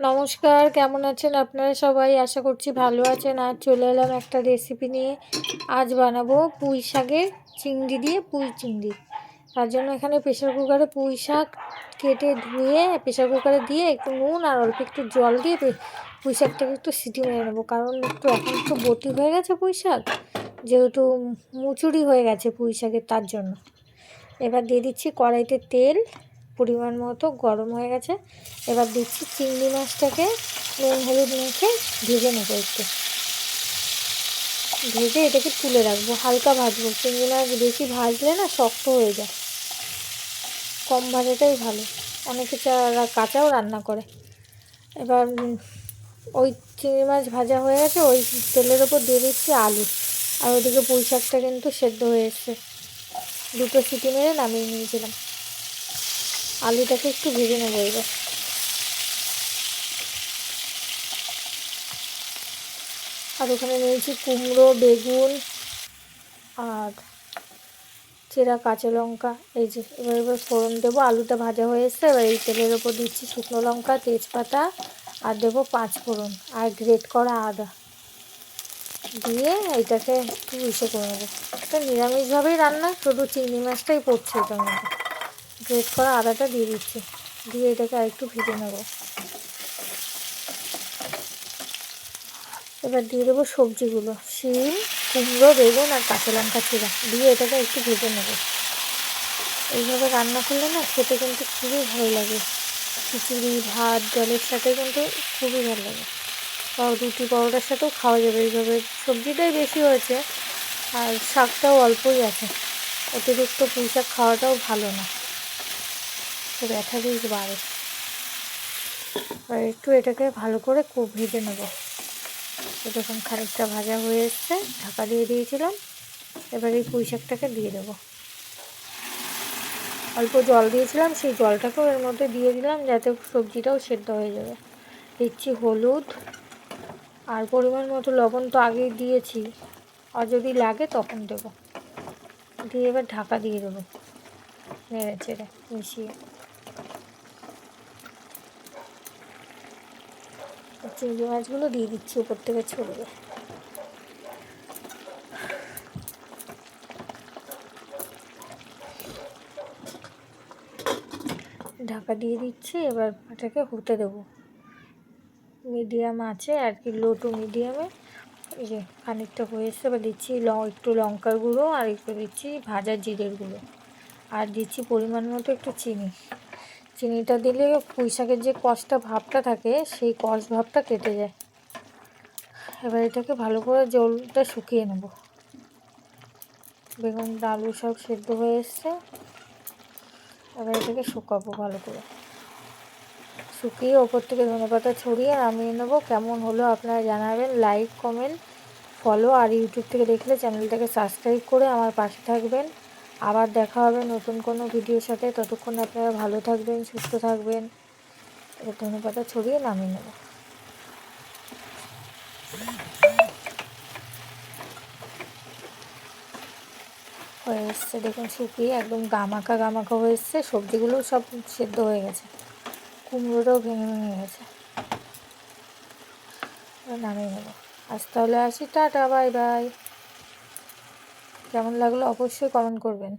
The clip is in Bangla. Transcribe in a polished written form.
নমস্কার, কেমন আছেন আপনারা সবাই? আশা করছি ভালো আছেন। আজ চলে এলাম একটা রেসিপি নিয়ে। আজ বানাবো পুঁই শাকের চিংড়ি দিয়ে পুঁই চিংড়ি। তার জন্য এখানে প্রেশার কুকারে পুঁই শাক কেটে ধুয়ে প্রেশার কুকারে দিয়ে একটু নুন আর অল্প একটু জল দিয়ে পুঁই শাকটাকে একটু সিটি মেরে নেবো, কারণ এখন একটু বটি হয়ে গেছে পুঁই শাক, যেহেতু মুচুরি হয়ে গেছে পুঁই শাকের, তার জন্য। এবার দিয়ে দিচ্ছি কড়াইতে তেল পরিমাণ মতো গরম হয়ে গেছে। এবার দিচ্ছি চিংড়ি মাছটাকে নুন হলুদ মেখে ভেজে নেবো। একটু ভেজে এটাকে তুলে রাখবো, হালকা ভাজবো। চিংড়ি মাছ বেশি ভাজলে না শক্ত হয়ে যায়, কম ভাজাটাই ভালো। অনেকে কাঁচাও রান্না করে। এবার ওই চিংড়ি মাছ ভাজা হয়ে গেছে, ওই তেলের ওপর দিয়ে দিচ্ছি আলু। আর ওইদিকে পুঁই শাকটা কিন্তু সেদ্ধ হয়ে এসছে, দুটো সিটি মেরে নামিয়ে নিয়েছিলাম। আলুটাকে একটু ভেজে নেবো এবার। আর ওখানে নিয়েছি কুমড়ো, বেগুন আর চেরা কাঁচা লঙ্কা। এই যে এবার ফোড়ন দেবো। আলুটা ভাজা হয়ে এসছে। এবার এই তেলের ওপর দিচ্ছি শুকনো লঙ্কা, তেজপাতা আর দেবো 5 ফোড়ন আর গ্রেট করা আদা দিয়ে এইটাকে একটু ইসে করে নেবো। এটা নিরামিষভাবেই রান্না, শুধু চিংড়ি মাছটাই পড়ছে এটার মধ্যে। গ্রেট করা আদাটা দিয়ে দিচ্ছি, দিয়ে এটাকে আরেকটু ভেজে নেবো। এবার দিয়ে দেবো সবজিগুলো, শিম, কুমড়ো, বেগুন আর কাঁচা লঙ্কা চিরা, দিয়ে এটাকে একটু ভেজে নেবো। এইভাবে রান্না করলে না খেতে কিন্তু খুবই ভালো লাগে। খিচুড়ি, ভাত, জলের সাথে কিন্তু খুবই ভালো লাগে, বা রুটি পরোটার সাথেও খাওয়া যাবে এইভাবে। সবজিটাই বেশি হয়েছে আর শাকটাও অল্পই আছে। অতিরিক্ত পুঁই শাক খাওয়াটাও ভালো না, তো ব্যথা বিষ বাড়ে। আর একটু এটাকে ভালো করে ভেজে নেবো। এরকম খানিকটা ভাজা হয়ে এসছে, ঢাকা দিয়ে দিয়েছিলাম। এবার এই পুঁই শাকটাকে দিয়ে দেবো। অল্প জল দিয়েছিলাম, সেই জলটাকেও এর মধ্যে দিয়ে দিলাম, যাতে সবজিটাও সেদ্ধ হয়ে যাবে। দিচ্ছি হলুদ আর পরিমাণ মতো লবণ, তো আগেই দিয়েছি, আর যদি লাগে তখন দেবো। দিয়ে এবার ঢাকা দিয়ে দেবো, নেড়ে চেড়ে মিশিয়ে। চিংড়ি মাছগুলো দিয়ে দিচ্ছি উপর থেকে ছড়িয়ে। ঢাকা দিয়ে দিচ্ছি। এবার এটাকে হতে দেবো মিডিয়াম আছে আর কি, লো টু মিডিয়ামে। এই যে খানিকটা হয়ে এসছে। এবার দিচ্ছি একটু লঙ্কার গুঁড়ো আর একটু দিচ্ছি ভাজা জিরের গুঁড়ো, আর দিচ্ছি পরিমাণ মতো একটু চিনি। চিনিটা দিলে পুঁই শাকের যে কষটা ভাবটা থাকে, সেই কষ ভাবটা কেটে যায়। এবার এটাকে ভালো করে জলটা শুকিয়ে নেব। বেগুন, আলু সব সেদ্ধ হয়ে এসছে। এবার এটাকে শুকাবো ভালো করে, শুকিয়ে ওপর থেকে ধনেপাতা ছড়িয়ে নামিয়ে নেবো। কেমন হলো আপনারা জানাবেন। লাইক, কমেন্ট, ফলো, আর ইউটিউব থেকে দেখলে চ্যানেলটাকে সাবস্ক্রাইব করে আমার পাশে থাকবেন। আবার দেখা হবে নতুন কোনো ভিডিওর সাথে। ততক্ষণ আপনারা ভালো থাকবেন, সুস্থ থাকবেন। এবার ধনেপাতা ছড়িয়ে নামিয়ে নেব। হয়ে এসছে দেখুন, শুকিয়ে একদম গামাখা গামাখা হয়ে এসছে। সবজিগুলোও সব সেদ্ধ হয়ে গেছে, কুমড়োটাও ভেঙে ভেঙে গেছে। নামিয়ে নেব। আজ তাহলে আসি, টাটা, বাই বাই। কেমন লাগলো অবশ্যই কমেন্ট করবেন।